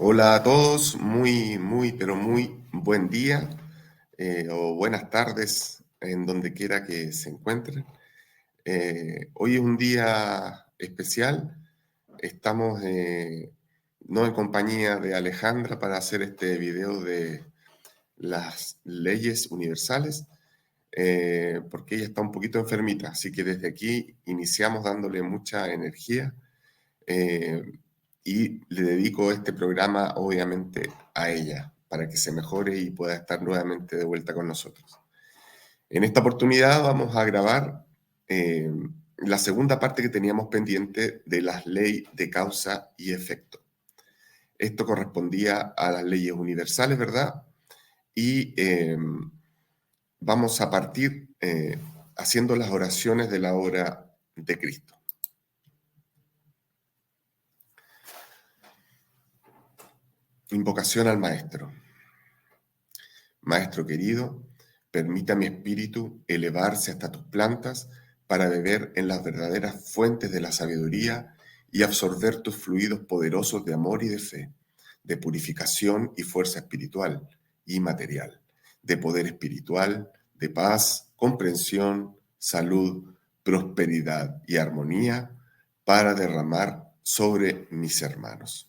Hola a todos, pero muy buen día o buenas tardes en donde quiera que se encuentren. Hoy es un día especial. Estamos no en compañía de Alejandra para hacer este video de las leyes universales, porque ella está un poquito enfermita. Así que desde aquí iniciamos dándole mucha energía. eh, y le dedico este programa obviamente a ella para que se mejore y pueda estar nuevamente de vuelta con nosotros. En esta oportunidad vamos a grabar eh, la segunda parte que teníamos pendiente de las leyes de causa y efecto. Esto correspondía a las leyes universales, ¿verdad? Y vamos a partir haciendo las oraciones de la hora de Cristo. Invocación al Maestro. Maestro querido, permita a mi espíritu elevarse hasta tus plantas para beber en las verdaderas fuentes de la sabiduría y absorber tus fluidos poderosos de amor y de fe, de purificación y fuerza espiritual y material, de poder espiritual, de paz, comprensión, salud, prosperidad y armonía para derramar sobre mis hermanos.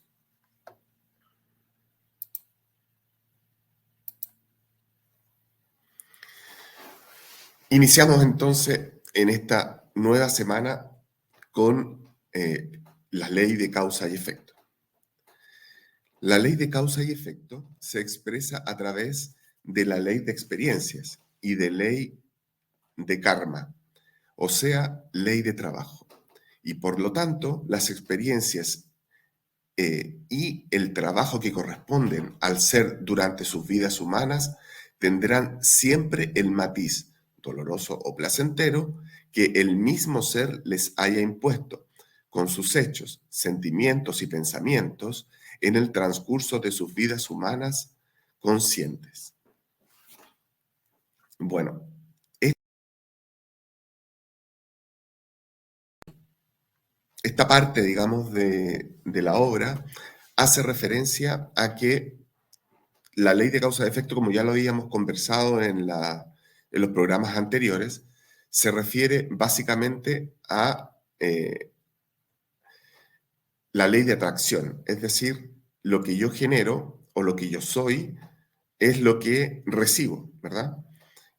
Iniciamos entonces en esta nueva semana con la ley de causa y efecto. La ley de causa y efecto se expresa a través de la ley de experiencias y de ley de karma, o sea, ley de trabajo. Y por lo tanto, las experiencias y el trabajo que corresponden al ser durante sus vidas humanas tendrán siempre el matiz, doloroso o placentero, que el mismo ser les haya impuesto, con sus hechos, sentimientos y pensamientos en el transcurso de sus vidas humanas conscientes. Bueno, esta parte, digamos, de la obra hace referencia a que la ley de causa y efecto, como ya lo habíamos conversado en los programas anteriores, se refiere básicamente a la ley de atracción, es decir, lo que yo genero o lo que yo soy es lo que recibo, ¿verdad?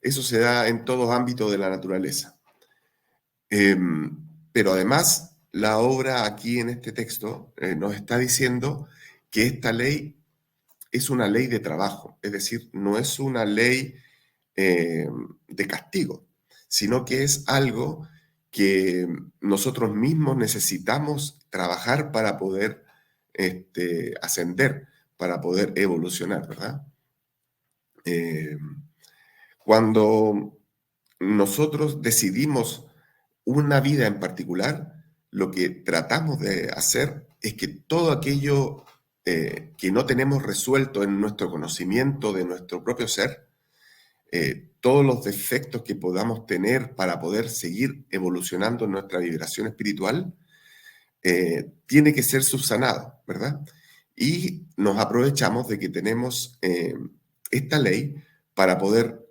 Eso se da en todos ámbitos de la naturaleza. Pero además, la obra aquí en este texto nos está diciendo que esta ley es una ley de trabajo, es decir, no es una ley de castigo, sino que es algo que nosotros mismos necesitamos trabajar para poder ascender, para poder evolucionar, ¿verdad? Eh, Cuando nosotros decidimos una vida en particular, lo que tratamos de hacer es que todo aquello que no tenemos resuelto en nuestro conocimiento de nuestro propio ser, todos los defectos que podamos tener para poder seguir evolucionando en nuestra vibración espiritual, tiene que ser subsanado, ¿verdad? Y nos aprovechamos de que tenemos esta ley para poder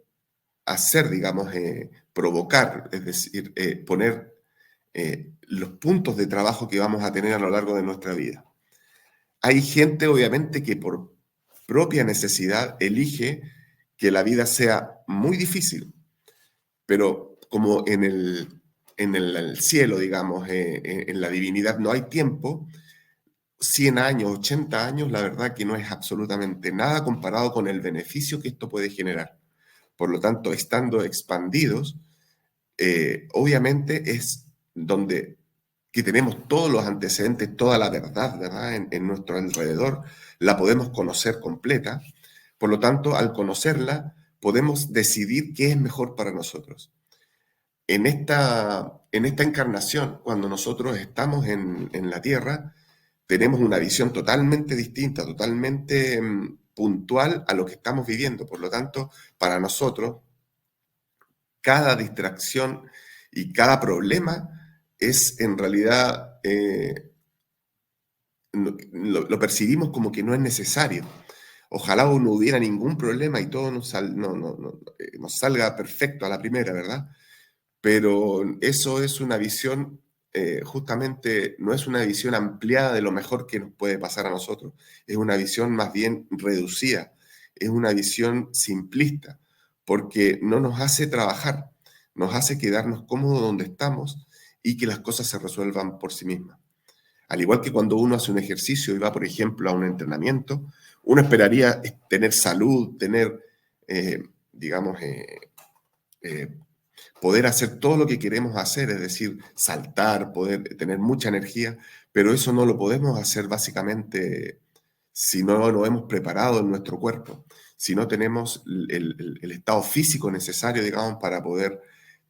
hacer, digamos, provocar, es decir, poner los puntos de trabajo que vamos a tener a lo largo de nuestra vida. Hay gente, obviamente, que por propia necesidad elige que la vida sea muy difícil, pero como en el cielo, digamos, en la divinidad no hay tiempo, 100 años, 80 años, la verdad que no es absolutamente nada comparado con el beneficio que esto puede generar. Por lo tanto, estando expandidos, obviamente es donde que tenemos todos los antecedentes, toda la verdad, ¿verdad? En nuestro alrededor, la podemos conocer completa. Por lo tanto, al conocerla, podemos decidir qué es mejor para nosotros. En esta encarnación, cuando nosotros estamos en la Tierra, tenemos una visión totalmente distinta, totalmente puntual a lo que estamos viviendo. Por lo tanto, para nosotros, cada distracción y cada problema es en realidad lo percibimos como que no es necesario. Ojalá no hubiera ningún problema y todo nos salga perfecto a la primera, ¿verdad? Pero eso es una visión, justamente, no es una visión ampliada de lo mejor que nos puede pasar a nosotros, es una visión más bien reducida, es una visión simplista, porque no nos hace trabajar, nos hace quedarnos cómodos donde estamos y que las cosas se resuelvan por sí mismas. Al igual que cuando uno hace un ejercicio y va, por ejemplo, a un entrenamiento, uno esperaría tener salud, tener, digamos, eh, poder hacer todo lo que queremos hacer, es decir, saltar, poder tener mucha energía, pero eso no lo podemos hacer básicamente si no nos hemos preparado en nuestro cuerpo, si no tenemos el estado físico necesario, digamos, para poder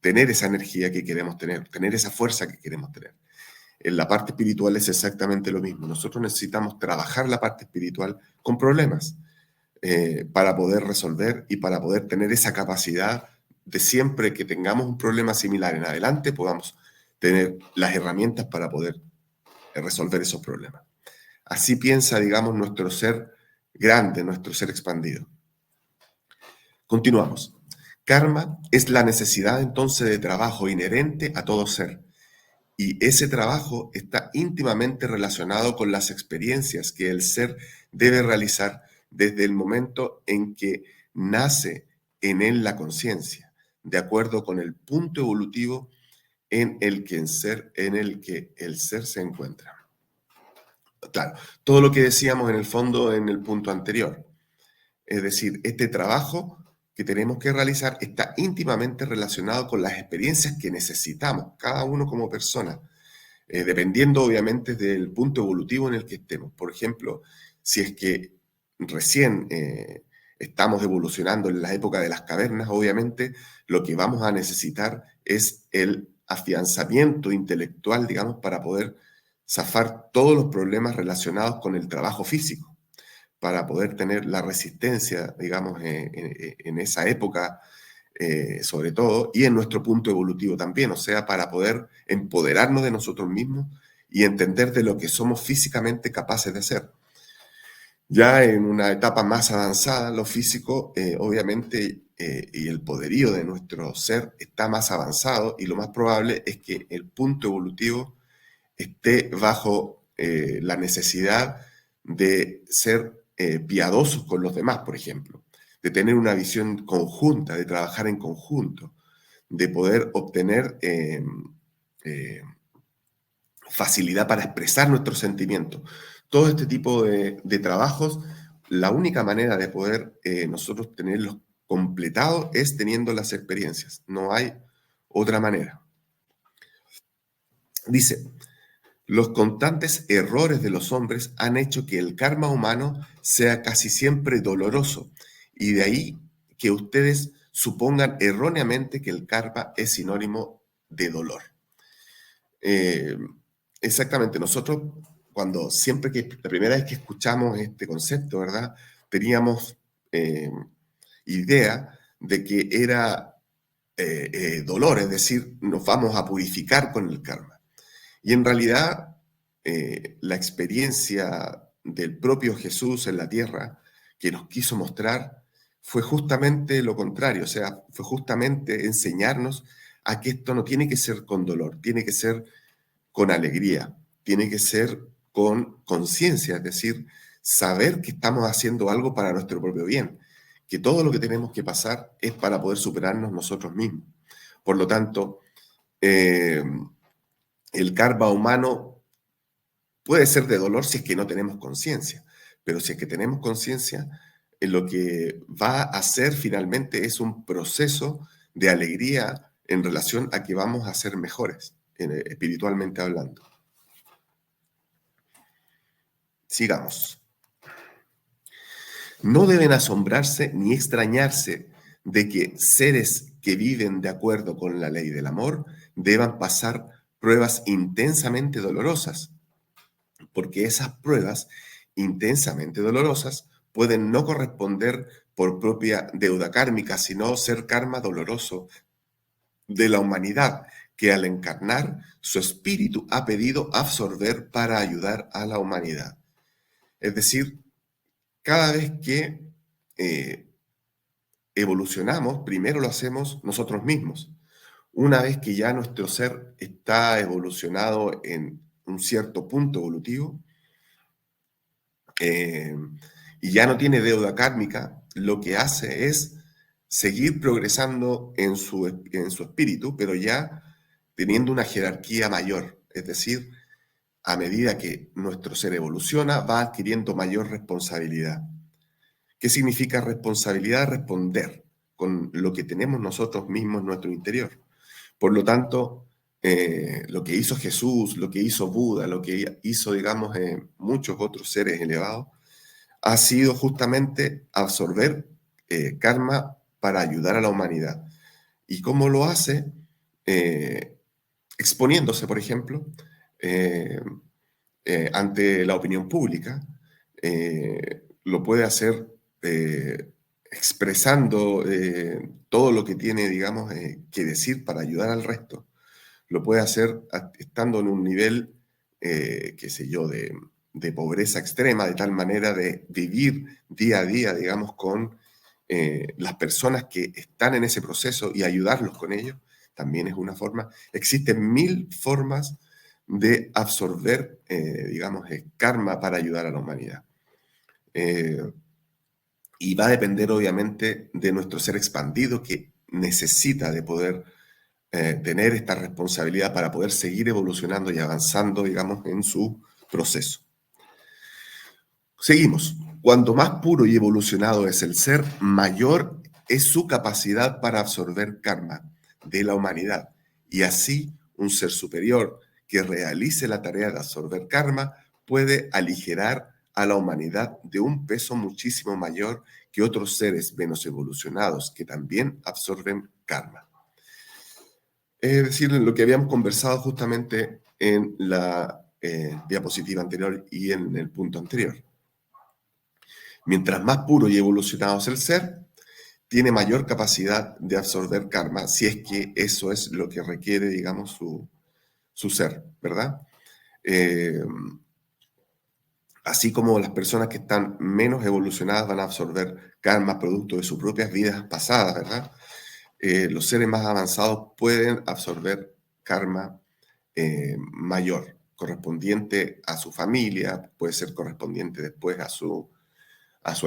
tener esa energía que queremos tener esa fuerza que queremos tener. En la parte espiritual es exactamente lo mismo. Nosotros necesitamos trabajar la parte espiritual con problemas para poder resolver y para poder tener esa capacidad de siempre que tengamos un problema similar en adelante, podamos tener las herramientas para poder resolver esos problemas. Así piensa, digamos, nuestro ser grande, nuestro ser expandido. Continuamos. Karma es la necesidad entonces de trabajo inherente a todo ser. Y ese trabajo está íntimamente relacionado con las experiencias que el ser debe realizar desde el momento en que nace en él la conciencia, de acuerdo con el punto evolutivo en el que el ser se encuentra. Claro, todo lo que decíamos en el fondo en el punto anterior. Es decir, este trabajo que tenemos que realizar está íntimamente relacionado con las experiencias que necesitamos, cada uno como persona, dependiendo obviamente del punto evolutivo en el que estemos. Por ejemplo, si es que recién estamos evolucionando en la época de las cavernas, obviamente lo que vamos a necesitar es el afianzamiento intelectual, digamos, para poder zafar todos los problemas relacionados con el trabajo físico, para poder tener la resistencia, digamos, en esa época, sobre todo, y en nuestro punto evolutivo también, o sea, para poder empoderarnos de nosotros mismos y entender de lo que somos físicamente capaces de hacer. Ya en una etapa más avanzada, lo físico, obviamente, y el poderío de nuestro ser está más avanzado y lo más probable es que el punto evolutivo esté bajo la necesidad de ser piadosos con los demás, por ejemplo, de tener una visión conjunta, de trabajar en conjunto, de poder obtener eh, facilidad para expresar nuestros sentimientos. Todo este tipo de trabajos, la única manera de poder nosotros tenerlos completados es teniendo las experiencias. No hay otra manera. Dice, los constantes errores de los hombres han hecho que el karma humano sea casi siempre doloroso, y de ahí que ustedes supongan erróneamente que el karma es sinónimo de dolor. Eh, Exactamente, nosotros cuando siempre que la primera vez que escuchamos este concepto, ¿verdad? Teníamos idea de que era dolor, es decir, nos vamos a purificar con el karma. Y en realidad, la experiencia del propio Jesús en la tierra que nos quiso mostrar fue justamente lo contrario, o sea, fue justamente enseñarnos a que esto no tiene que ser con dolor, tiene que ser con alegría, tiene que ser con conciencia, es decir, saber que estamos haciendo algo para nuestro propio bien, que todo lo que tenemos que pasar es para poder superarnos nosotros mismos. Por lo tanto, eh, el karma humano puede ser de dolor si es que no tenemos conciencia, pero si es que tenemos conciencia, lo que va a hacer finalmente es un proceso de alegría en relación a que vamos a ser mejores, espiritualmente hablando. Sigamos. No deben asombrarse ni extrañarse de que seres que viven de acuerdo con la ley del amor deban pasar pruebas intensamente dolorosas, porque esas pruebas intensamente dolorosas pueden no corresponder por propia deuda kármica, sino ser karma doloroso de la humanidad, que al encarnar, su espíritu ha pedido absorber para ayudar a la humanidad. Es decir, cada vez que evolucionamos, primero lo hacemos nosotros mismos. Una vez que ya nuestro ser está evolucionado en un cierto punto evolutivo, eh, y ya no tiene deuda kármica, lo que hace es seguir progresando en su espíritu, pero ya teniendo una jerarquía mayor. Es decir, a medida que nuestro ser evoluciona, va adquiriendo mayor responsabilidad. ¿Qué significa responsabilidad? Responder con lo que tenemos nosotros mismos en nuestro interior. Por lo tanto, lo que hizo Jesús, lo que hizo Buda, lo que hizo, digamos, muchos otros seres elevados, ha sido justamente absorber karma para ayudar a la humanidad. ¿Y cómo lo hace? Eh, Exponiéndose, por ejemplo, eh, ante la opinión pública. Lo puede hacer expresando todo lo que tiene, digamos, que decir para ayudar al resto. Lo puede hacer estando en un nivel, qué sé yo, de pobreza extrema, de tal manera de vivir día a día, digamos, con las personas que están en ese proceso y ayudarlos con ello, también es una forma. Existen 1000 formas de absorber, digamos, karma para ayudar a la humanidad. Y va a depender, obviamente, de nuestro ser expandido que necesita de poder tener esta responsabilidad para poder seguir evolucionando y avanzando, digamos, en su proceso. Seguimos. Cuanto más puro y evolucionado es el ser, mayor es su capacidad para absorber karma de la humanidad. Y así, un ser superior que realice la tarea de absorber karma puede aligerar a la humanidad de un peso muchísimo mayor que otros seres menos evolucionados que también absorben karma. Es decir, lo que habíamos conversado justamente en la diapositiva anterior y en el punto anterior. Mientras más puro y evolucionado es el ser, tiene mayor capacidad de absorber karma, si es que eso es lo que requiere, digamos, su ser, ¿verdad? Eh, Así como las personas que están menos evolucionadas van a absorber karma producto de sus propias vidas pasadas, ¿verdad? Los seres más avanzados pueden absorber karma mayor, correspondiente a su familia, puede ser correspondiente después a su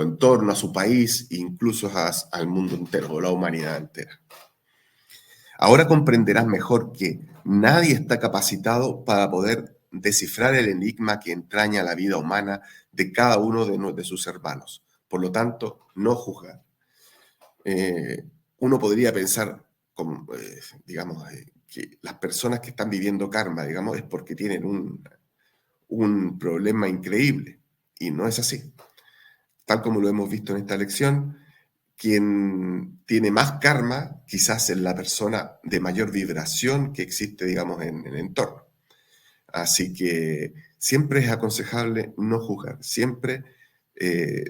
entorno, a su país, incluso al mundo entero, o la humanidad entera. Ahora comprenderás mejor que nadie está capacitado para poder descifrar el enigma que entraña la vida humana de cada uno de sus hermanos. Por lo tanto, no juzgar. Uno podría pensar, como, digamos, que las personas que están viviendo karma, digamos, es porque tienen un problema increíble. Y no es así. Tal como lo hemos visto en esta lección, quien tiene más karma quizás es la persona de mayor vibración que existe, digamos, en el entorno. Así que siempre es aconsejable no juzgar, siempre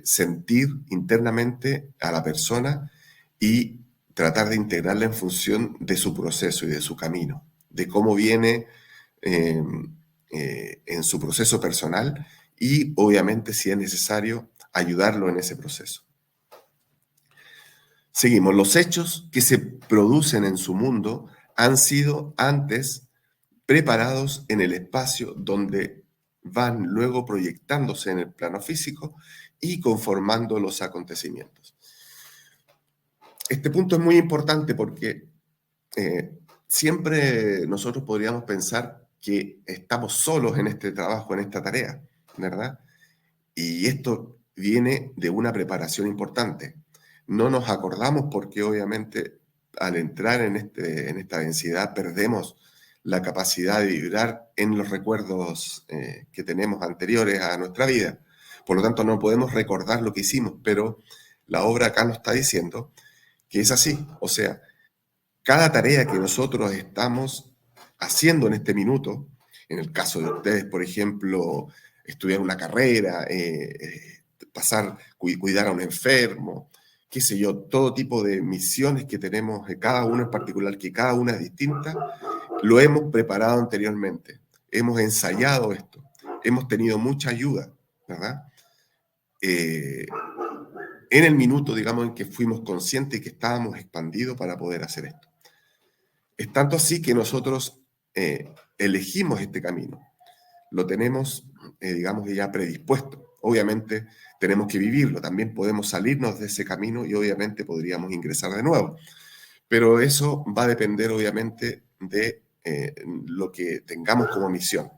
sentir internamente a la persona y tratar de integrarla en función de su proceso y de su camino, de cómo viene eh, en su proceso personal y obviamente si es necesario ayudarlo en ese proceso. Seguimos. Los hechos que se producen en su mundo han sido antes preparados en el espacio donde van luego proyectándose en el plano físico y conformando los acontecimientos. Este punto es muy importante porque siempre nosotros podríamos pensar que estamos solos en este trabajo, en esta tarea, ¿verdad? Y esto viene de una preparación importante. No nos acordamos porque obviamente al entrar en esta densidad perdemos la capacidad de vibrar en los recuerdos que tenemos anteriores a nuestra vida. Por lo tanto, no podemos recordar lo que hicimos, pero la obra acá nos está diciendo que es así. O sea, cada tarea que nosotros estamos haciendo en este minuto, en el caso de ustedes, por ejemplo, estudiar una carrera, cuidar a un enfermo, qué sé yo, todo tipo de misiones que tenemos, cada uno en particular, que cada una es distinta, lo hemos preparado anteriormente, hemos ensayado esto, hemos tenido mucha ayuda, ¿verdad? Eh, en el minuto, digamos, en que fuimos conscientes y que estábamos expandidos para poder hacer esto. Es tanto así que nosotros elegimos este camino, lo tenemos, digamos, ya predispuesto. Obviamente tenemos que vivirlo, también podemos salirnos de ese camino y obviamente podríamos ingresar de nuevo. Pero eso va a depender obviamente de lo que tengamos como misión.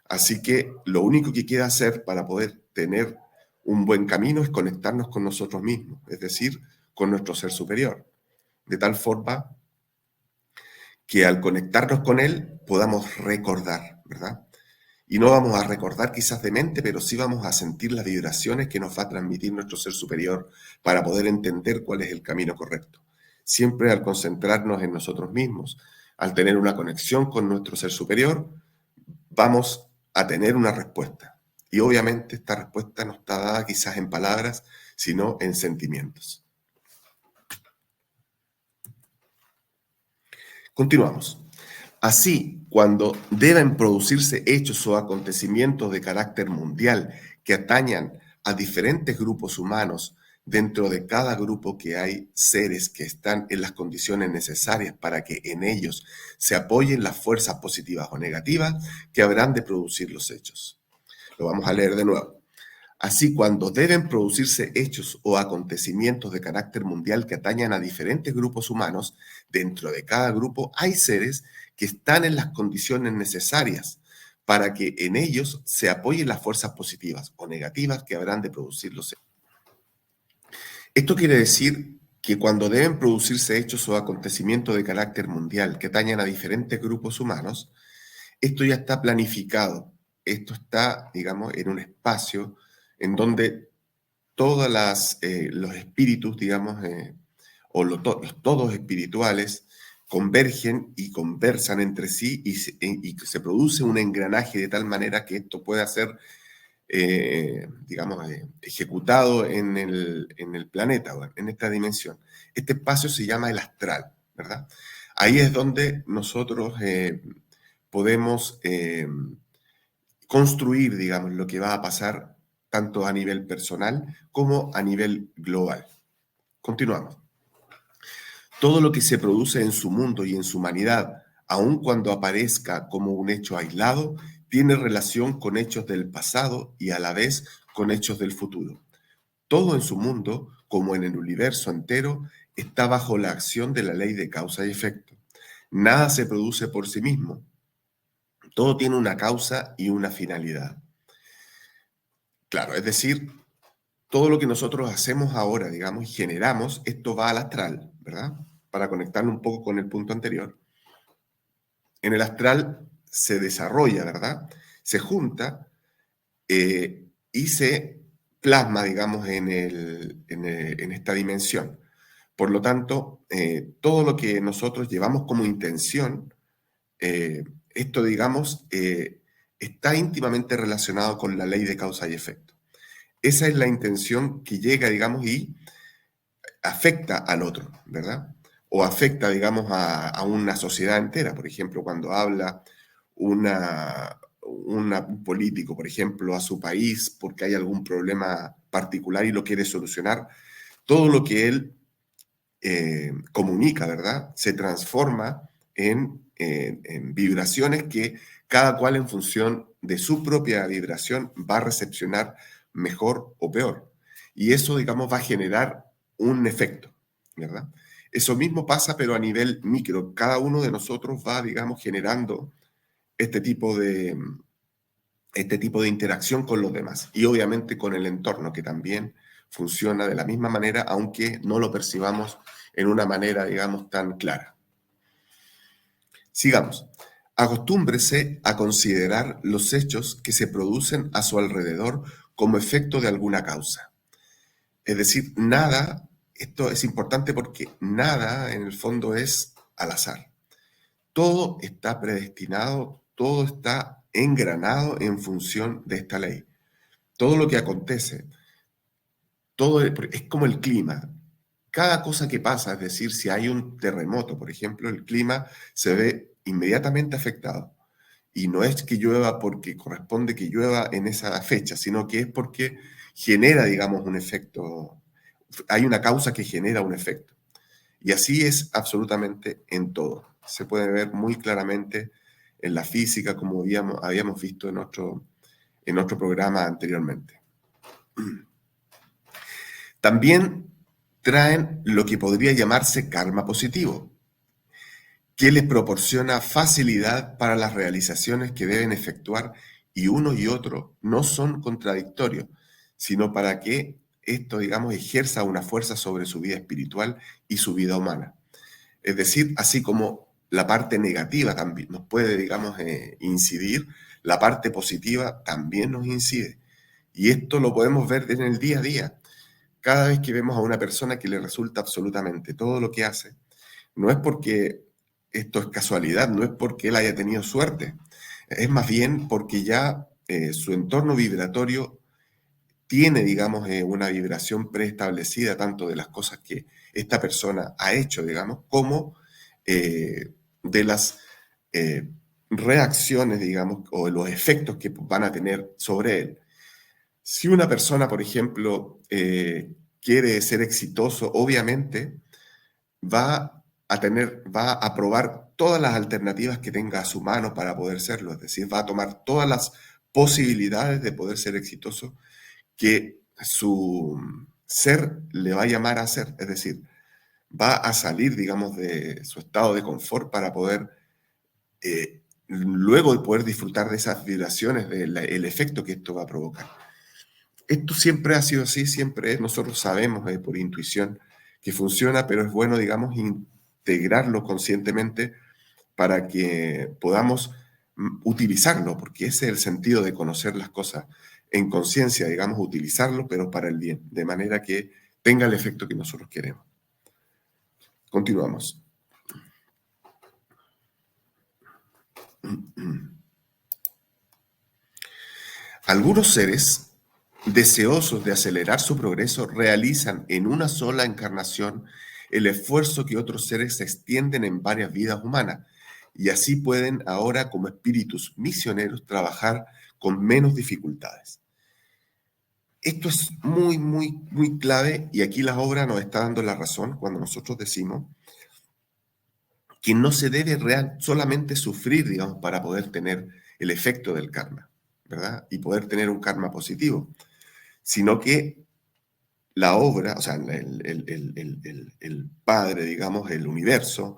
Así que lo único que queda hacer para poder tener un buen camino es conectarnos con nosotros mismos, es decir, con nuestro ser superior, de tal forma que al conectarnos con él podamos recordar, ¿verdad? Y no vamos a recordar quizás de mente, pero sí vamos a sentir las vibraciones que nos va a transmitir nuestro ser superior para poder entender cuál es el camino correcto. Siempre al concentrarnos en nosotros mismos, al tener una conexión con nuestro ser superior, vamos a tener una respuesta. Y obviamente esta respuesta no está dada quizás en palabras, sino en sentimientos. Continuamos. Así, cuando deben producirse hechos o acontecimientos de carácter mundial que atañan a diferentes grupos humanos, dentro de cada grupo que hay seres que están en las condiciones necesarias para que en ellos se apoyen las fuerzas positivas o negativas que habrán de producir los hechos. Lo vamos a leer de nuevo. Así, cuando deben producirse hechos o acontecimientos de carácter mundial que atañan a diferentes grupos humanos, dentro de cada grupo hay seres que están en las condiciones necesarias para que en ellos se apoyen las fuerzas positivas o negativas que habrán de producir los hechos. Esto quiere decir que cuando deben producirse hechos o acontecimientos de carácter mundial que atañan a diferentes grupos humanos, esto ya está planificado. Esto está, digamos, en un espacio en donde todos los espíritus, digamos, los todos espirituales, convergen y conversan entre sí y se produce un engranaje de tal manera que esto pueda ser, digamos, ejecutado en el planeta, en esta dimensión. Este espacio se llama el astral, ¿verdad? Ahí es donde nosotros podemos construir, digamos, lo que va a pasar tanto a nivel personal como a nivel global. Continuamos. Todo lo que se produce en su mundo y en su humanidad, aun cuando aparezca como un hecho aislado, tiene relación con hechos del pasado y a la vez con hechos del futuro. Todo en su mundo, como en el universo entero, está bajo la acción de la ley de causa y efecto. Nada se produce por sí mismo. Todo tiene una causa y una finalidad. Claro, es decir, todo lo que nosotros hacemos ahora, digamos, y generamos, esto va al astral, ¿verdad? Para conectarlo un poco con el punto anterior. En el astral se desarrolla, ¿verdad? Se junta y se plasma, digamos, en esta dimensión. Por lo tanto, todo lo que nosotros llevamos como intención, esto, digamos, está íntimamente relacionado con la ley de causa y efecto. Esa es la intención que llega, digamos, y afecta al otro, ¿verdad? O afecta, digamos, a una sociedad entera. Por ejemplo, cuando habla un político, por ejemplo, a su país porque hay algún problema particular y lo quiere solucionar, todo lo que él comunica, ¿verdad? Se transforma en vibraciones que cada cual en función de su propia vibración va a recepcionar mejor o peor. Y eso, digamos, va a generar un efecto, ¿verdad? Eso mismo pasa, pero a nivel micro. Cada uno de nosotros va, digamos, generando este tipo de interacción con los demás y obviamente con el entorno, que también funciona de la misma manera, aunque no lo percibamos en una manera, digamos, tan clara. Sigamos. Acostúmbrese a considerar los hechos que se producen a su alrededor como efecto de alguna causa. Es decir, nada, esto es importante porque nada en el fondo es al azar. Todo está predestinado, todo está engranado en función de esta ley. Todo lo que acontece, todo es como el clima. Cada cosa que pasa, es decir, si hay un terremoto, por ejemplo, el clima se ve inmediatamente afectado. Y no es que llueva porque corresponde que llueva en esa fecha, sino que es porque genera, digamos, un efecto. Hay una causa que genera un efecto. Y así es absolutamente en todo. Se puede ver muy claramente en la física, como habíamos visto en otro programa anteriormente. También traen lo que podría llamarse karma positivo, que les proporciona facilidad para las realizaciones que deben efectuar, y uno y otro no son contradictorios, sino para que esto, digamos, ejerza una fuerza sobre su vida espiritual y su vida humana. Es decir, así como la parte negativa también nos puede, digamos, incidir, la parte positiva también nos incide. Y esto lo podemos ver en el día a día. Cada vez que vemos a una persona que le resulta absolutamente todo lo que hace, no es porque esto es casualidad, no es porque él haya tenido suerte, es más bien porque ya su entorno vibratorio tiene, digamos, una vibración preestablecida tanto de las cosas que esta persona ha hecho, digamos, como de las reacciones, digamos, o de los efectos que van a tener sobre él. Si una persona, por ejemplo, quiere ser exitoso, obviamente va a probar todas las alternativas que tenga a su mano para poder serlo, es decir, va a tomar todas las posibilidades de poder ser exitoso que su ser le va a llamar a hacer, es decir, va a salir, digamos, de su estado de confort para poder, luego de poder disfrutar de esas vibraciones, del efecto que esto va a provocar. Esto siempre ha sido así, siempre es, nosotros sabemos por intuición que funciona, pero es bueno, digamos, integrarlo conscientemente para que podamos utilizarlo, porque ese es el sentido de conocer las cosas en conciencia, digamos, utilizarlo, pero para el bien, de manera que tenga el efecto que nosotros queremos. Continuamos. Algunos seres, deseosos de acelerar su progreso, realizan en una sola encarnación el esfuerzo que otros seres extienden en varias vidas humanas, y así pueden ahora, como espíritus misioneros, trabajar con menos dificultades. Esto es muy, muy, muy clave, y aquí la obra nos está dando la razón cuando nosotros decimos que no se debe solamente sufrir, digamos, para poder tener el efecto del karma, ¿verdad? Y poder tener un karma positivo, sino que la obra, o sea, el Padre, digamos, el universo,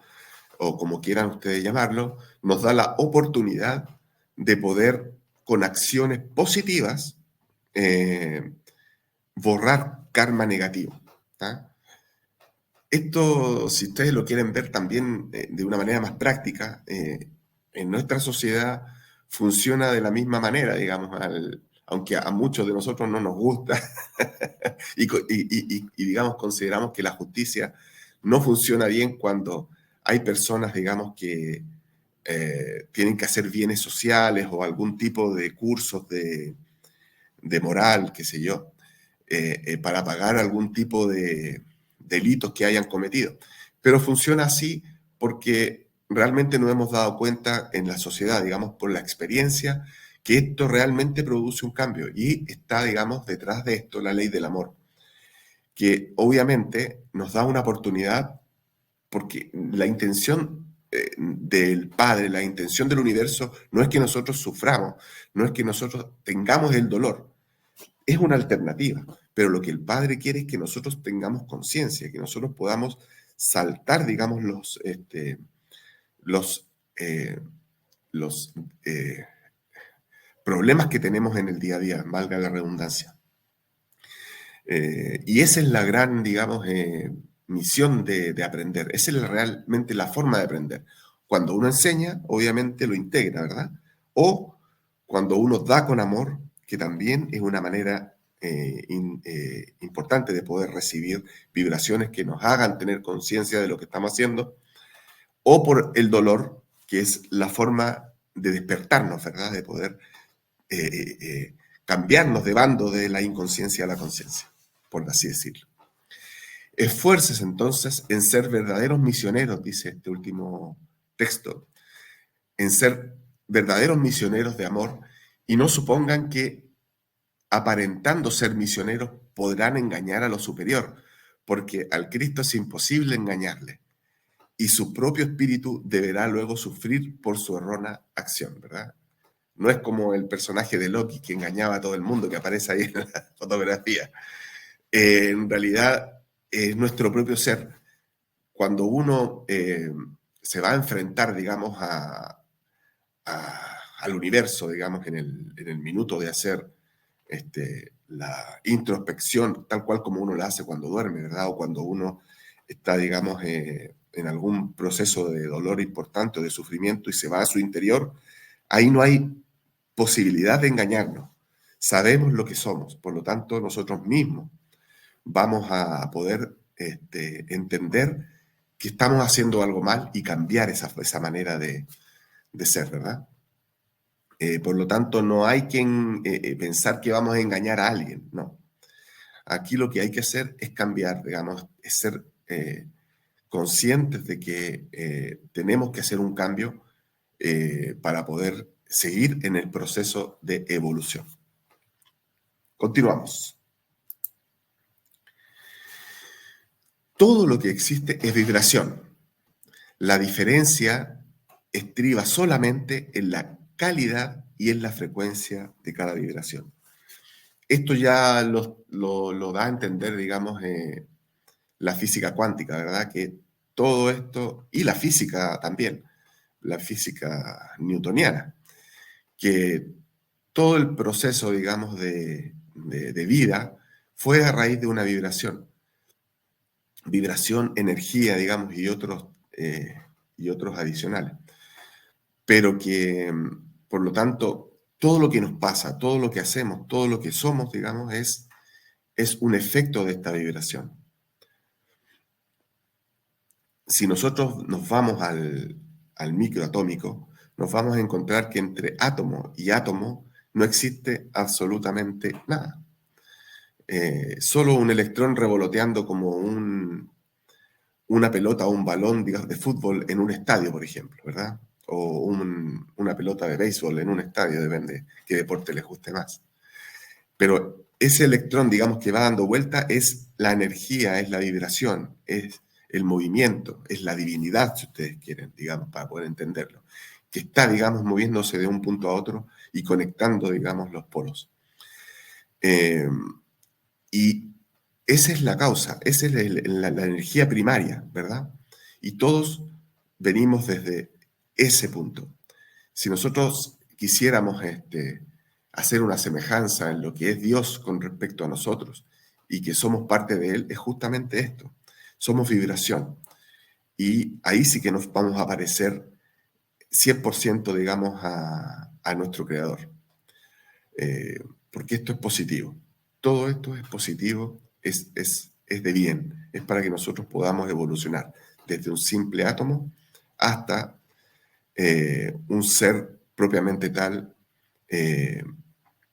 o como quieran ustedes llamarlo, nos da la oportunidad de poder, con acciones positivas, eh, borrar karma negativo. ¿Tá? Esto, si ustedes lo quieren ver también de una manera más práctica, en nuestra sociedad funciona de la misma manera, digamos, aunque a muchos de nosotros no nos gusta y, digamos, consideramos que la justicia no funciona bien cuando hay personas, digamos, que tienen que hacer bienes sociales o algún tipo de cursos de moral, qué sé yo, para pagar algún tipo de delitos que hayan cometido. Pero funciona así porque realmente nos hemos dado cuenta en la sociedad, digamos, por la experiencia, que esto realmente produce un cambio. Y está, digamos, detrás de esto la ley del amor, que obviamente nos da una oportunidad porque la intención del Padre, la intención del universo, no es que nosotros suframos, no es que nosotros tengamos el dolor, es una alternativa, pero lo que el Padre quiere es que nosotros tengamos conciencia, que nosotros podamos saltar, digamos, los, eh, los problemas que tenemos en el día a día, valga la redundancia. Y esa es la gran, digamos, misión de aprender. Esa es realmente la forma de aprender. Cuando uno enseña, obviamente lo integra, ¿verdad? O cuando uno da con amor, que también es una manera importante de poder recibir vibraciones que nos hagan tener conciencia de lo que estamos haciendo, o por el dolor, que es la forma de despertarnos, ¿verdad? De poder cambiarnos de bando de la inconsciencia a la conciencia, por así decirlo. Esfuerces entonces en ser verdaderos misioneros, dice este último texto, en ser verdaderos misioneros de amor y no supongan que aparentando ser misioneros podrán engañar a lo superior, porque al Cristo es imposible engañarle y su propio espíritu deberá luego sufrir por su errónea acción, ¿verdad? No es como el personaje de Loki que engañaba a todo el mundo que aparece ahí en la fotografía. En realidad es nuestro propio ser. Cuando uno se va a enfrentar, digamos, al universo, digamos, en el minuto de hacer la introspección, tal cual como uno la hace cuando duerme, ¿verdad? O cuando uno está, digamos, en algún proceso de dolor importante o de sufrimiento y se va a su interior, ahí no hay posibilidad de engañarnos. Sabemos lo que somos, por lo tanto, nosotros mismos vamos a poder entender que estamos haciendo algo mal y cambiar esa manera de ser, ¿verdad? Por lo tanto, no hay quien pensar que vamos a engañar a alguien, no. Aquí lo que hay que hacer es cambiar, digamos, es ser conscientes de que tenemos que hacer un cambio para poder seguir en el proceso de evolución. Continuamos. Todo lo que existe es vibración. La diferencia estriba solamente en la calidad y en la frecuencia de cada vibración. Esto ya lo da a entender, digamos, la física cuántica, ¿verdad? Que todo esto, y la física también, la física newtoniana, que todo el proceso, digamos, de vida fue a raíz de una vibración. Vibración, energía, digamos, y otros adicionales. Pero que, por lo tanto, todo lo que nos pasa, todo lo que hacemos, todo lo que somos, digamos, es un efecto de esta vibración. Si nosotros nos vamos al microatómico, nos vamos a encontrar que entre átomo y átomo no existe absolutamente nada. Solo un electrón revoloteando como una pelota o un balón, digamos, de fútbol en un estadio, por ejemplo, ¿verdad? O una pelota de béisbol en un estadio, depende qué deporte les guste más. Pero ese electrón, digamos, que va dando vuelta es la energía, es la vibración, es el movimiento, es la divinidad, si ustedes quieren, digamos, para poder entenderlo, que está, digamos, moviéndose de un punto a otro y conectando, digamos, los polos. Y esa es la causa, esa es la energía primaria, ¿verdad? Y todos venimos desde ese punto. Si nosotros quisiéramos hacer una semejanza en lo que es Dios con respecto a nosotros y que somos parte de Él, es justamente esto. Somos vibración. Y ahí sí que nos vamos a parecer 100%, digamos, a nuestro Creador. Porque esto es positivo. Todo esto es positivo, es de bien, es para que nosotros podamos evolucionar desde un simple átomo hasta un ser propiamente tal,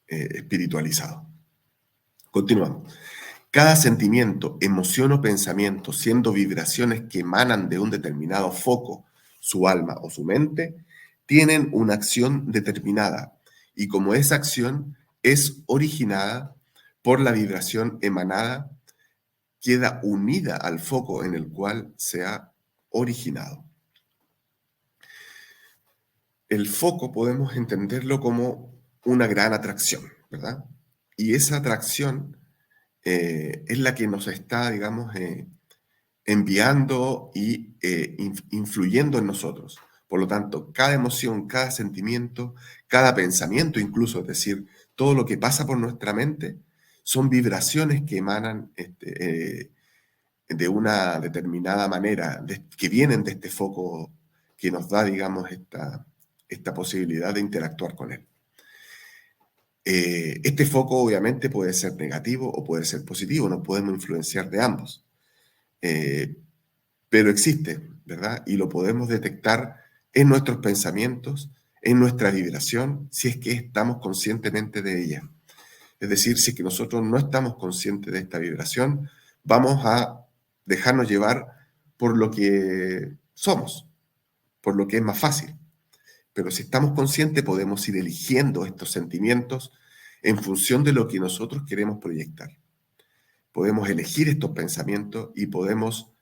espiritualizado. Continuamos. Cada sentimiento, emoción o pensamiento, siendo vibraciones que emanan de un determinado foco, su alma o su mente, tienen una acción determinada y como esa acción es originada por la vibración emanada, queda unida al foco en el cual se ha originado. El foco podemos entenderlo como una gran atracción, ¿verdad? Y esa atracción es la que nos está, digamos, enviando y influyendo en nosotros. Por lo tanto, cada emoción, cada sentimiento, cada pensamiento incluso, es decir, todo lo que pasa por nuestra mente, son vibraciones que emanan de una determinada manera, que vienen de este foco que nos da, digamos, esta posibilidad de interactuar con él. Este foco obviamente puede ser negativo o puede ser positivo, no podemos influenciar de ambos. Pero existe, ¿verdad? Y lo podemos detectar en nuestros pensamientos, en nuestra vibración, si es que estamos conscientemente de ella. Es decir, si es que nosotros no estamos conscientes de esta vibración, vamos a dejarnos llevar por lo que somos, por lo que es más fácil. Pero si estamos conscientes, podemos ir eligiendo estos sentimientos en función de lo que nosotros queremos proyectar. Podemos elegir estos pensamientos y podemos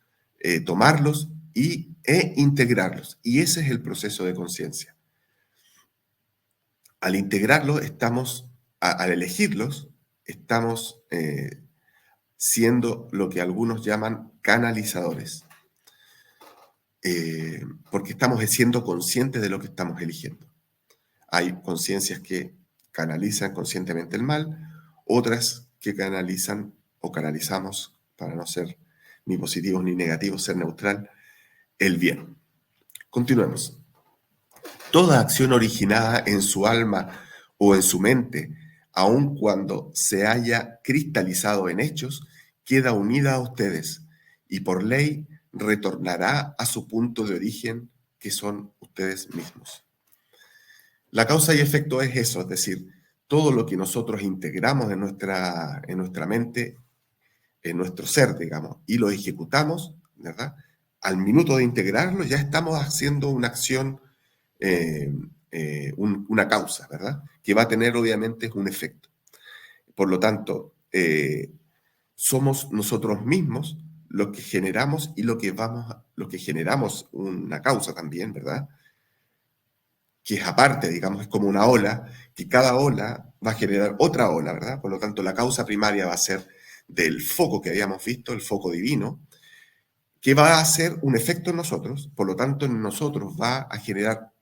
tomarlos e integrarlos. Y ese es el proceso de conciencia. Al integrarlos, al elegirlos, estamos siendo lo que algunos llaman canalizadores. Porque estamos siendo conscientes de lo que estamos eligiendo. Hay conciencias que canalizan conscientemente el mal, otras que canalizan o canalizamos, para no ser ni positivos ni negativos, ser neutral, el bien. Continuemos. Toda acción originada en su alma o en su mente, aun cuando se haya cristalizado en hechos, queda unida a ustedes y por ley retornará a su punto de origen, que son ustedes mismos. La causa y efecto es eso, es decir, todo lo que nosotros integramos en nuestra mente, en nuestro ser, digamos, y lo ejecutamos, ¿verdad? Al minuto de integrarlo ya estamos haciendo una acción, una causa, ¿verdad? Que va a tener obviamente un efecto. Por lo tanto, somos nosotros mismos los que generamos y lo que generamos una causa también, ¿verdad? Que es aparte, digamos, es como una ola, que cada ola va a generar otra ola, ¿verdad? Por lo tanto, la causa primaria va a ser del foco que habíamos visto, el foco divino, que va a hacer un efecto en nosotros, por lo tanto, en nosotros va a generar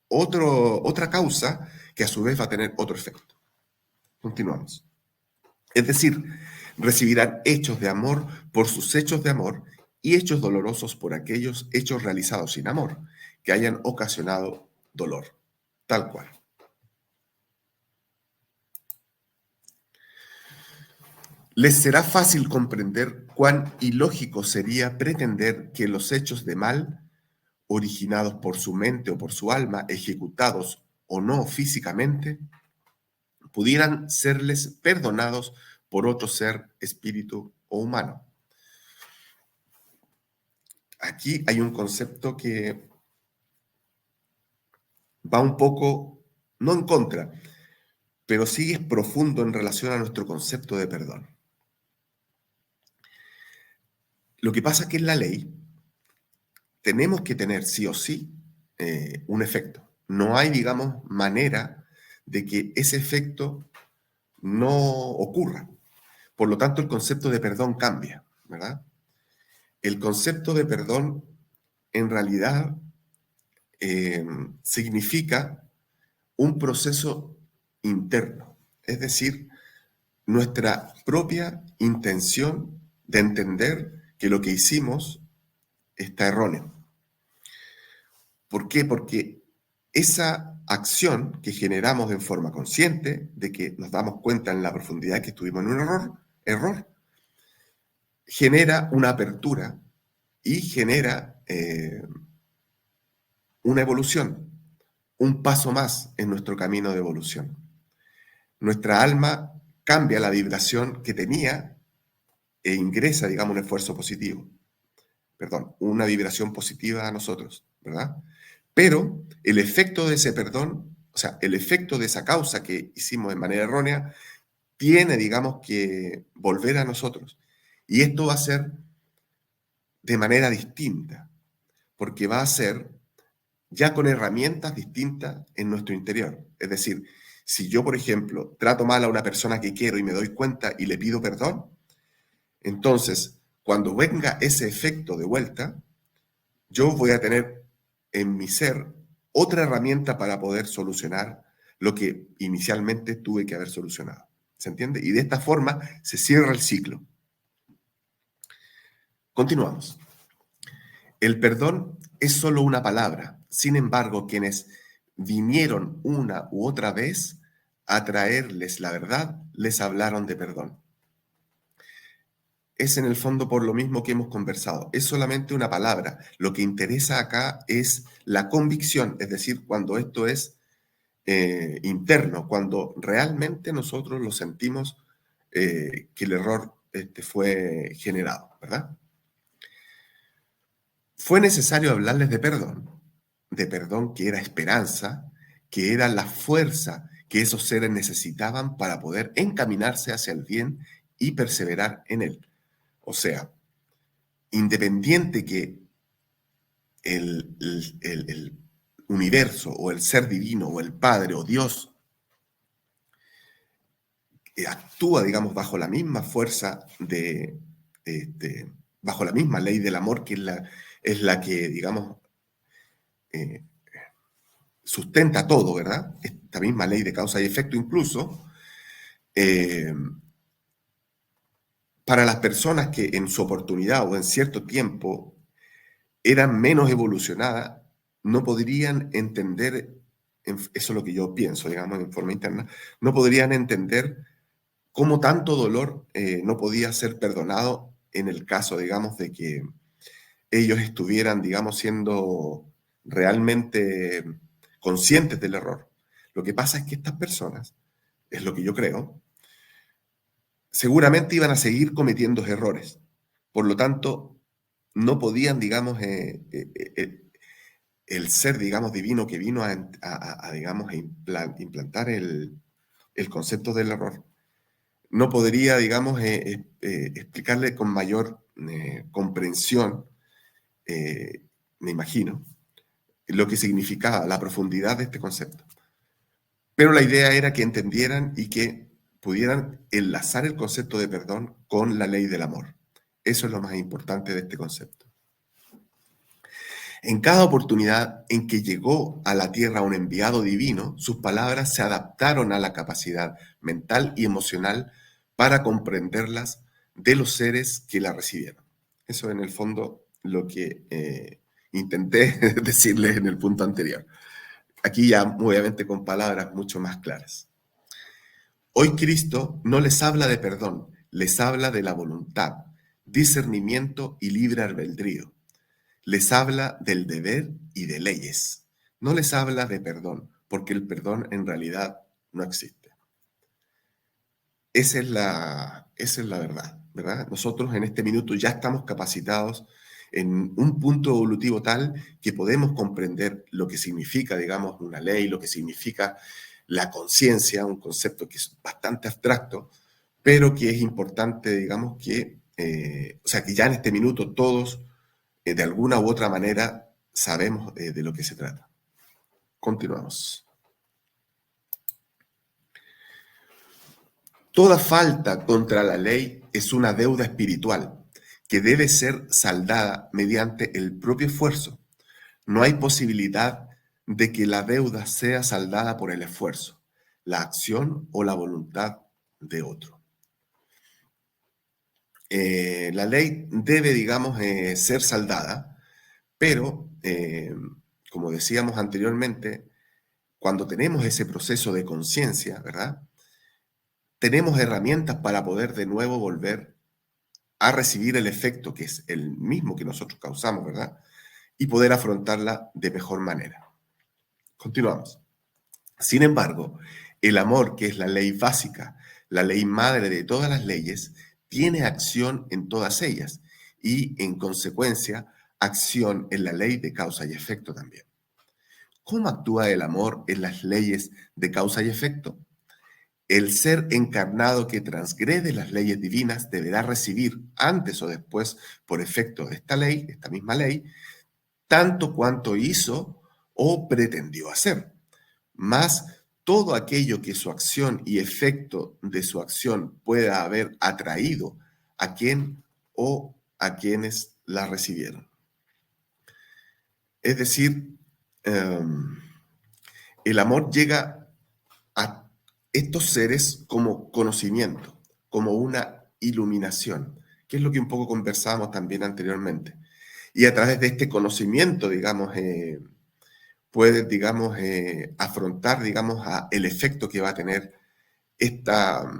otra causa que a su vez va a tener otro efecto. Continuamos. Es decir, recibirán hechos de amor por sus hechos de amor y hechos dolorosos por aquellos hechos realizados sin amor, que hayan ocasionado dolor. Tal cual. Les será fácil comprender cuán ilógico sería pretender que los hechos de mal, originados por su mente o por su alma, ejecutados o no físicamente, pudieran serles perdonados por otro ser, espíritu o humano. Aquí hay un concepto que va un poco, no en contra, pero sí es profundo en relación a nuestro concepto de perdón. Lo que pasa es que en la ley tenemos que tener sí o sí un efecto. No hay, digamos, manera de que ese efecto no ocurra. Por lo tanto, el concepto de perdón cambia, ¿verdad? El concepto de perdón en realidad significa un proceso interno, es decir, nuestra propia intención de entender que lo que hicimos está erróneo. ¿Por qué? Porque esa acción que generamos en forma consciente, de que nos damos cuenta en la profundidad que estuvimos en un error, genera una apertura y genera una evolución, un paso más en nuestro camino de evolución. Nuestra alma cambia la vibración que tenía e ingresa, digamos, un esfuerzo positivo. Perdón, una vibración positiva a nosotros, ¿verdad? Pero el efecto de ese perdón, o sea, el efecto de esa causa que hicimos de manera errónea, tiene, digamos, que volver a nosotros. Y esto va a ser de manera distinta, porque va a ser ya con herramientas distintas en nuestro interior. Es decir, si yo, por ejemplo, trato mal a una persona que quiero y me doy cuenta y le pido perdón, entonces, cuando venga ese efecto de vuelta, yo voy a tener en mi ser otra herramienta para poder solucionar lo que inicialmente tuve que haber solucionado. ¿Se entiende? Y de esta forma se cierra el ciclo. Continuamos. El perdón es solo una palabra. Sin embargo, quienes vinieron una u otra vez a traerles la verdad, les hablaron de perdón. Es en el fondo por lo mismo que hemos conversado. Es solamente una palabra. Lo que interesa acá es la convicción, es decir, cuando esto es interno, cuando realmente nosotros lo sentimos que el error fue generado, ¿verdad? Fue necesario hablarles de perdón, de perdón que era esperanza, que era la fuerza que esos seres necesitaban para poder encaminarse hacia el bien y perseverar en él. O sea, independiente que el universo o el ser divino o el Padre o Dios actúa, digamos, bajo la misma fuerza bajo la misma ley del amor, que es la que, digamos, eh, sustenta todo, ¿verdad? Esta misma ley de causa y efecto incluso, eh, para las personas que en su oportunidad o en cierto tiempo eran menos evolucionadas, no podrían entender, eso es lo que yo pienso, digamos, en forma interna, no podrían entender cómo tanto dolor no podía ser perdonado en el caso, digamos, de que ellos estuvieran, digamos, siendo realmente conscientes del error. Lo que pasa es que estas personas, es lo que yo creo, seguramente iban a seguir cometiendo errores. Por lo tanto, no podían, digamos, el ser, digamos, divino que vino digamos, implantar el concepto del error, no podría, digamos, explicarle con mayor comprensión, eh, me imagino, lo que significaba la profundidad de este concepto. Pero la idea era que entendieran y que pudieran enlazar el concepto de perdón con la ley del amor. Eso es lo más importante de este concepto. En cada oportunidad en que llegó a la tierra un enviado divino, sus palabras se adaptaron a la capacidad mental y emocional para comprenderlas de los seres que la recibieron. Eso en el fondo lo que intenté decirles en el punto anterior. Aquí ya obviamente con palabras mucho más claras. Hoy Cristo no les habla de perdón, les habla de la voluntad, discernimiento y libre albedrío. Les habla del deber y de leyes. No les habla de perdón, porque el perdón en realidad no existe. Esa es la verdad, ¿verdad? Nosotros en este minuto ya estamos capacitados en un punto evolutivo tal que podemos comprender lo que significa, digamos, una ley, lo que significa la conciencia, un concepto que es bastante abstracto, pero que es importante, digamos, o sea, que ya en este minuto todos de alguna u otra manera sabemos de lo que se trata. Continuamos. Toda falta contra la ley es una deuda espiritual que debe ser saldada mediante el propio esfuerzo. No hay posibilidad de que la deuda sea saldada por el esfuerzo, la acción o la voluntad de otro. La ley debe, digamos, ser saldada, pero, como decíamos anteriormente, cuando tenemos ese proceso de conciencia, ¿verdad? Tenemos herramientas para poder de nuevo volver a recibir el efecto que es el mismo que nosotros causamos, ¿verdad? Y poder afrontarla de mejor manera. Continuamos. Sin embargo, el amor, que es la ley básica, la ley madre de todas las leyes, tiene acción en todas ellas y, en consecuencia, acción en la ley de causa y efecto también. ¿Cómo actúa el amor en las leyes de causa y efecto? El ser encarnado que transgrede las leyes divinas deberá recibir, antes o después, por efecto de esta ley, esta misma ley, tanto cuanto hizo o pretendió hacer, más todo aquello que su acción y efecto de su acción pueda haber atraído a quien o a quienes la recibieron. Es decir, el amor llega a estos seres como conocimiento, como una iluminación, que es lo que un poco conversábamos también anteriormente. Y a través de este conocimiento, digamos, puedes, digamos, afrontar, digamos, el efecto que va a tener esta,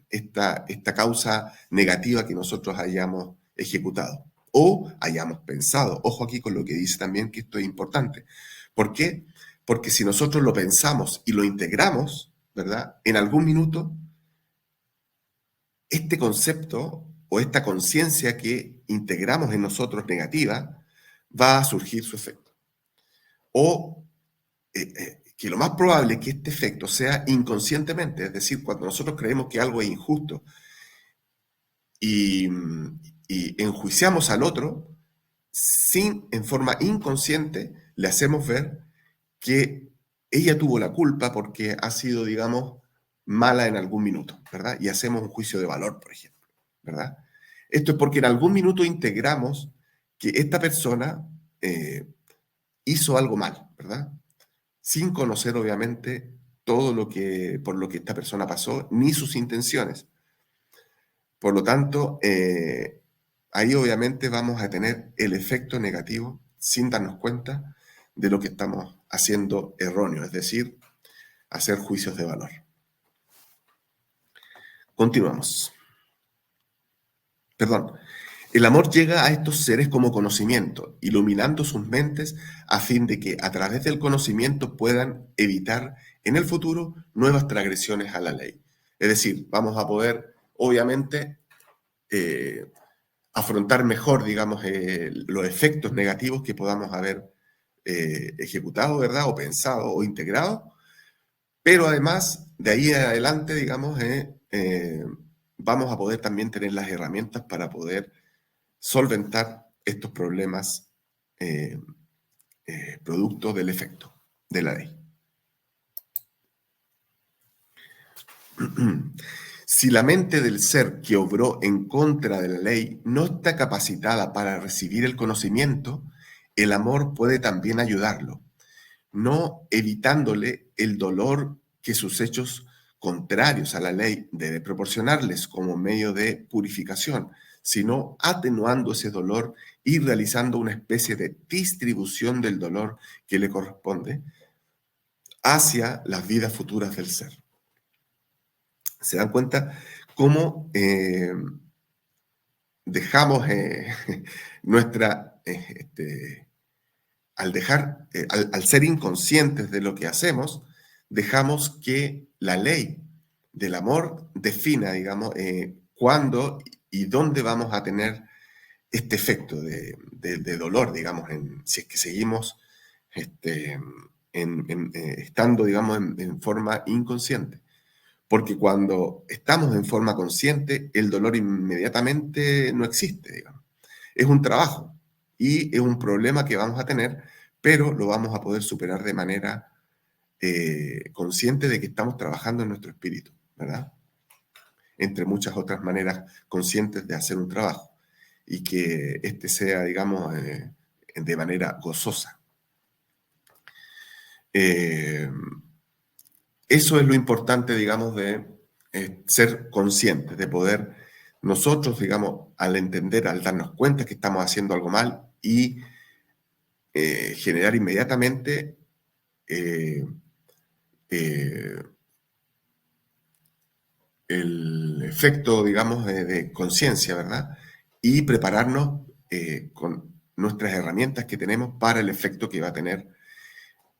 esta causa negativa que nosotros hayamos ejecutado o hayamos pensado. Ojo aquí con lo que dice también, que esto es importante. ¿Por qué? Porque si nosotros lo pensamos y lo integramos, ¿verdad? En algún minuto, este concepto o esta conciencia que integramos en nosotros negativa va a surgir su efecto. o que lo más probable es que este efecto sea inconscientemente, es decir, cuando nosotros creemos que algo es injusto y, y enjuiciamos al otro, en forma inconsciente, le hacemos ver que ella tuvo la culpa porque ha sido, digamos, mala en algún minuto, ¿verdad? Y hacemos un juicio de valor, por ejemplo, ¿verdad? Esto es porque en algún minuto integramos que esta persona hizo algo mal, ¿verdad? Sin conocer, obviamente, todo lo que, por lo que esta persona pasó, ni sus intenciones. Por lo tanto, ahí obviamente vamos a tener el efecto negativo sin darnos cuenta de lo que estamos haciendo erróneo, es decir, hacer juicios de valor. Continuamos. Perdón. El amor llega a estos seres como conocimiento, iluminando sus mentes a fin de que a través del conocimiento puedan evitar en el futuro nuevas transgresiones a la ley. Es decir, vamos a poder, obviamente, afrontar mejor, digamos, los efectos negativos que podamos haber ejecutado, ¿verdad? O pensado o integrado. Pero además, de ahí en adelante, digamos, vamos a poder también tener las herramientas para poder solventar estos problemas eh, producto del efecto de la ley. Si la mente del ser que obró en contra de la ley no está capacitada para recibir el conocimiento, el amor puede también ayudarlo, no evitándole el dolor que sus hechos contrarios a la ley debe proporcionarles como medio de purificación, sino atenuando ese dolor y realizando una especie de distribución del dolor que le corresponde hacia las vidas futuras del ser. ¿Se dan cuenta cómo dejamos nuestra, al dejar, al ser inconscientes de lo que hacemos, dejamos que la ley del amor defina, digamos, cuándo y dónde vamos a tener este efecto de dolor, digamos, si es que seguimos estando, digamos, en forma inconsciente. Porque cuando estamos en forma consciente, el dolor inmediatamente no existe, digamos. Es un trabajo y es un problema que vamos a tener, pero lo vamos a poder superar de manera consciente de que estamos trabajando en nuestro espíritu, ¿verdad? Entre muchas otras maneras conscientes de hacer un trabajo y que este sea, digamos, de manera gozosa. Eso es lo importante, digamos, de ser conscientes, de poder nosotros, digamos, al entender, al darnos cuenta que estamos haciendo algo mal y generar inmediatamente eh, eh, el efecto, digamos, de conciencia, ¿verdad? Y prepararnos con nuestras herramientas que tenemos para el efecto que va a tener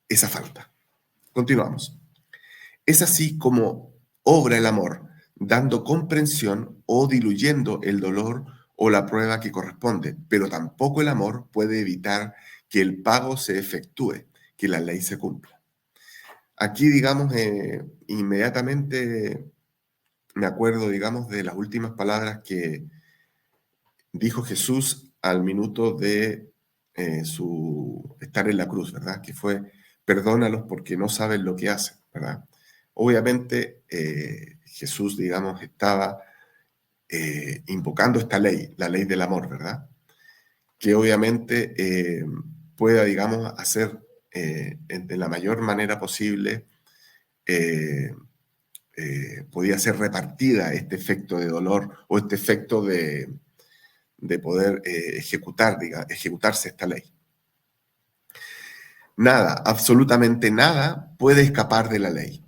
esa falta. Continuamos. Es así como obra el amor, dando comprensión o diluyendo el dolor o la prueba que corresponde, pero tampoco el amor puede evitar que el pago se efectúe, que la ley se cumpla. Aquí, digamos, inmediatamente me acuerdo, digamos, de las últimas palabras que dijo Jesús al minuto de su estar en la cruz, ¿verdad? Que fue, perdónalos porque no saben lo que hacen, ¿verdad? Obviamente Jesús, digamos, estaba invocando esta ley, la ley del amor, ¿verdad? Que obviamente pueda, digamos, hacer de la mayor manera posible, eh, podía ser repartida este efecto de dolor o este efecto de poder ejecutarse esta ley. Nada, absolutamente nada puede escapar de la ley.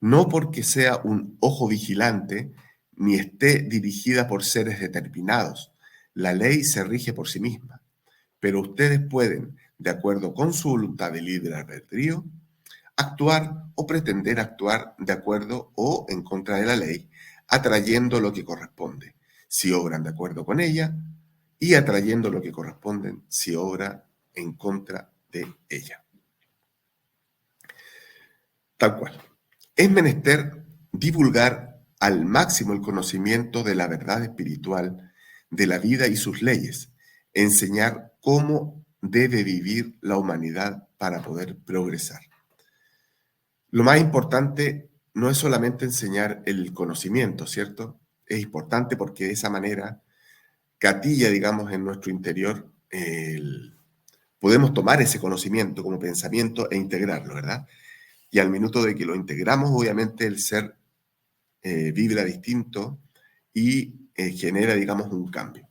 No porque sea un ojo vigilante ni esté dirigida por seres determinados. La ley se rige por sí misma, pero ustedes pueden, de acuerdo con su voluntad de libre albedrío, actuar o pretender actuar de acuerdo o en contra de la ley, atrayendo lo que corresponde, si obran de acuerdo con ella, y atrayendo lo que corresponde si obra en contra de ella. Tal cual. Es menester divulgar al máximo el conocimiento de la verdad espiritual, de la vida y sus leyes, enseñar cómo debe vivir la humanidad para poder progresar. Lo más importante no es solamente enseñar el conocimiento, ¿cierto? Es importante porque de esa manera gatilla, digamos, en nuestro interior, podemos tomar ese conocimiento como pensamiento e integrarlo, ¿verdad? Y al minuto de que lo integramos, obviamente el ser vibra distinto y genera, digamos, un cambio.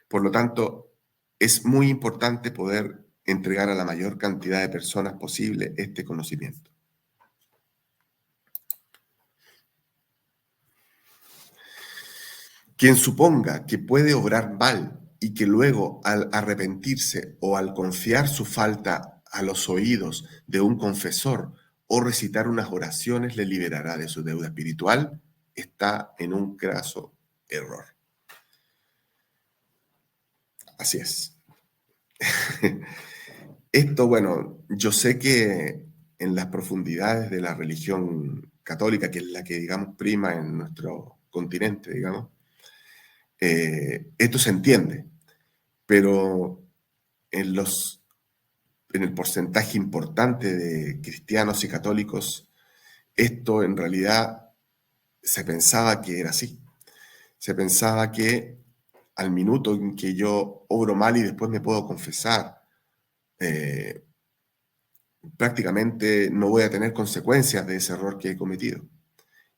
Por lo tanto, es muy importante poder entregar a la mayor cantidad de personas posible este conocimiento. Quien suponga que puede obrar mal y que luego al arrepentirse o al confiar su falta a los oídos de un confesor o recitar unas oraciones le liberará de su deuda espiritual, está en un graso error. Así es. Esto, bueno, yo sé que en las profundidades de la religión católica, que es la que, digamos, prima en nuestro continente, digamos, esto se entiende, pero en en el porcentaje importante de cristianos y católicos, esto en realidad se pensaba que era así. Se pensaba que al minuto en que yo obro mal y después me puedo confesar, eh, prácticamente no voy a tener consecuencias de ese error que he cometido.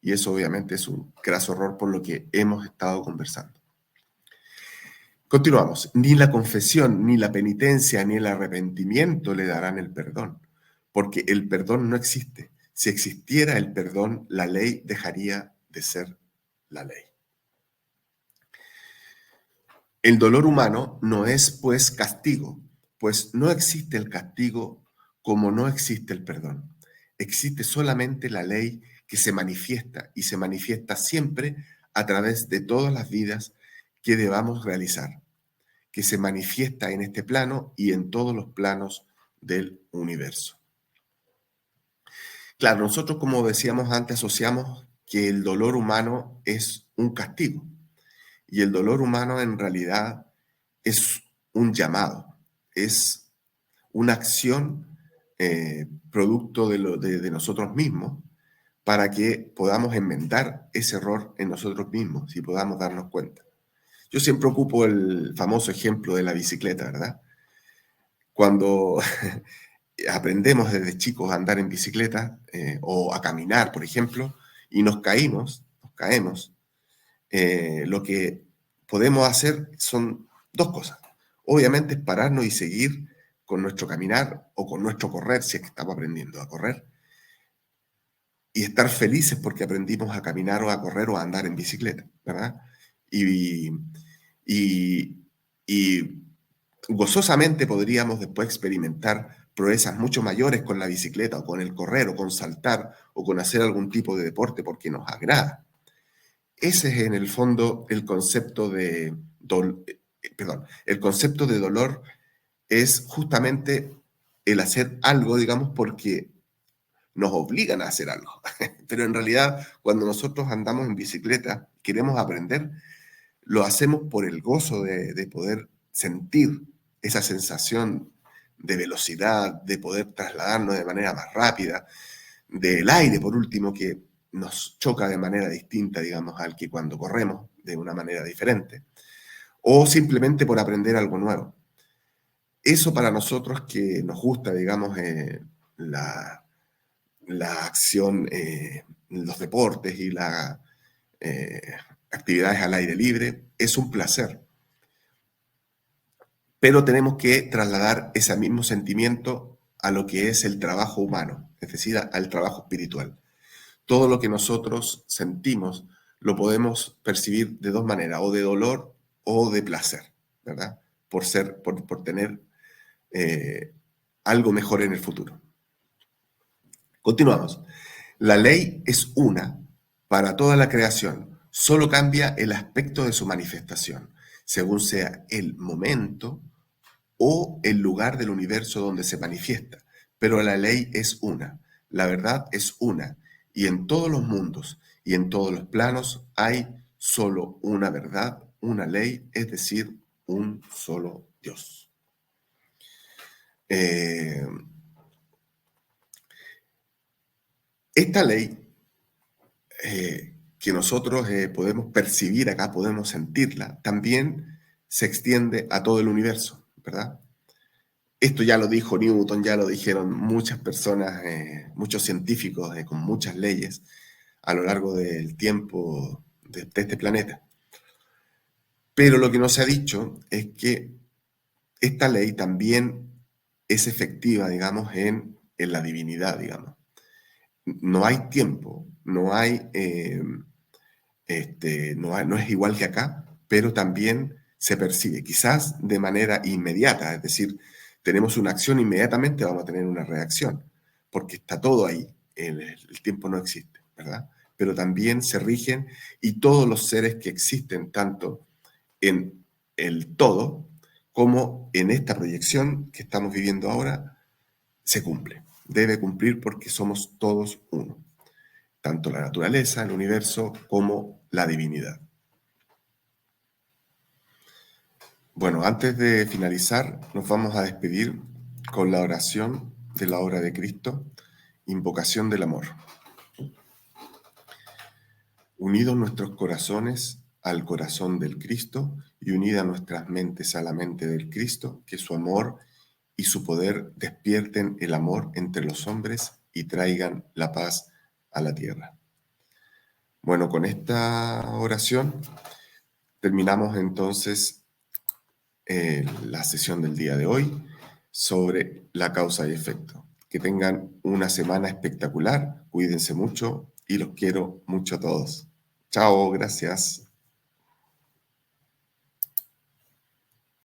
Y eso obviamente es un graso error por lo que hemos estado conversando. Continuamos. Ni la confesión, ni la penitencia, ni el arrepentimiento le darán el perdón, porque el perdón no existe. Si existiera el perdón, la ley dejaría de ser la ley. El dolor humano no es, pues, castigo, pues no existe el castigo como no existe el perdón. Existe solamente la ley que se manifiesta y se manifiesta siempre a través de todas las vidas que debamos realizar, que se manifiesta en este plano y en todos los planos del universo. Claro, nosotros, como decíamos antes, asociamos que el dolor humano es un castigo y el dolor humano en realidad es un llamado, es una acción producto de nosotros mismos para que podamos enmendar ese error en nosotros mismos y podamos darnos cuenta. Yo siempre ocupo el famoso ejemplo de la bicicleta, ¿verdad? Cuando aprendemos desde chicos a andar en bicicleta o a caminar, por ejemplo, y nos caemos, lo que podemos hacer son dos cosas. Obviamente es pararnos y seguir con nuestro caminar o con nuestro correr, si es que estamos aprendiendo a correr, y estar felices porque aprendimos a caminar o a correr o a andar en bicicleta, ¿verdad? Y, y, y gozosamente podríamos después experimentar proezas mucho mayores con la bicicleta o con el correr o con saltar o con hacer algún tipo de deporte porque nos agrada. Ese es en el fondo el concepto el concepto de dolor es justamente el hacer algo, digamos, porque nos obligan a hacer algo. Pero en realidad, cuando nosotros andamos en bicicleta, queremos aprender, lo hacemos por el gozo de poder sentir esa sensación de velocidad, de poder trasladarnos de manera más rápida, del aire, por último, que nos choca de manera distinta, digamos, al que cuando corremos de una manera diferente, o simplemente por aprender algo nuevo. Eso para nosotros que nos gusta, digamos, la acción, los deportes y las actividades al aire libre, es un placer. Pero tenemos que trasladar ese mismo sentimiento a lo que es el trabajo humano, es decir, al trabajo espiritual. Todo lo que nosotros sentimos lo podemos percibir de dos maneras, o de dolor o de placer, ¿verdad? Por tener eh, algo mejor en el futuro. Continuamos. La ley es una para toda la creación, solo cambia el aspecto de su manifestación, según sea el momento o el lugar del universo donde se manifiesta, pero la ley es una. La verdad es una, y en todos los mundos y en todos los planos hay solo una verdad, una ley, es decir, un solo Dios. Eh, esta ley que nosotros podemos percibir acá, podemos sentirla, también se extiende a todo el universo, ¿verdad? Esto ya lo dijo Newton, ya lo dijeron muchas personas, muchos científicos con muchas leyes a lo largo del tiempo de este planeta. Pero lo que no se ha dicho es que esta ley también es efectiva, digamos, en la divinidad, digamos. No hay tiempo, no es igual que acá, pero también se percibe, quizás de manera inmediata, es decir, tenemos una acción inmediatamente, vamos a tener una reacción, porque está todo ahí, el tiempo no existe, ¿verdad? Pero también se rigen y todos los seres que existen, tanto en el todo como en esta proyección que estamos viviendo ahora, se cumple. Debe cumplir porque somos todos uno, tanto la naturaleza, el universo, como la divinidad. Bueno, antes de finalizar, nos vamos a despedir con la oración de la obra de Cristo, Invocación del Amor. Unidos nuestros corazones al corazón del Cristo y unidas nuestras mentes a la mente del Cristo, que su amor y su poder despierten el amor entre los hombres y traigan la paz a la tierra. Bueno, con esta oración terminamos entonces la sesión del día de hoy sobre la causa y efecto. Que tengan una semana espectacular, cuídense mucho y los quiero mucho a todos. Chao, gracias.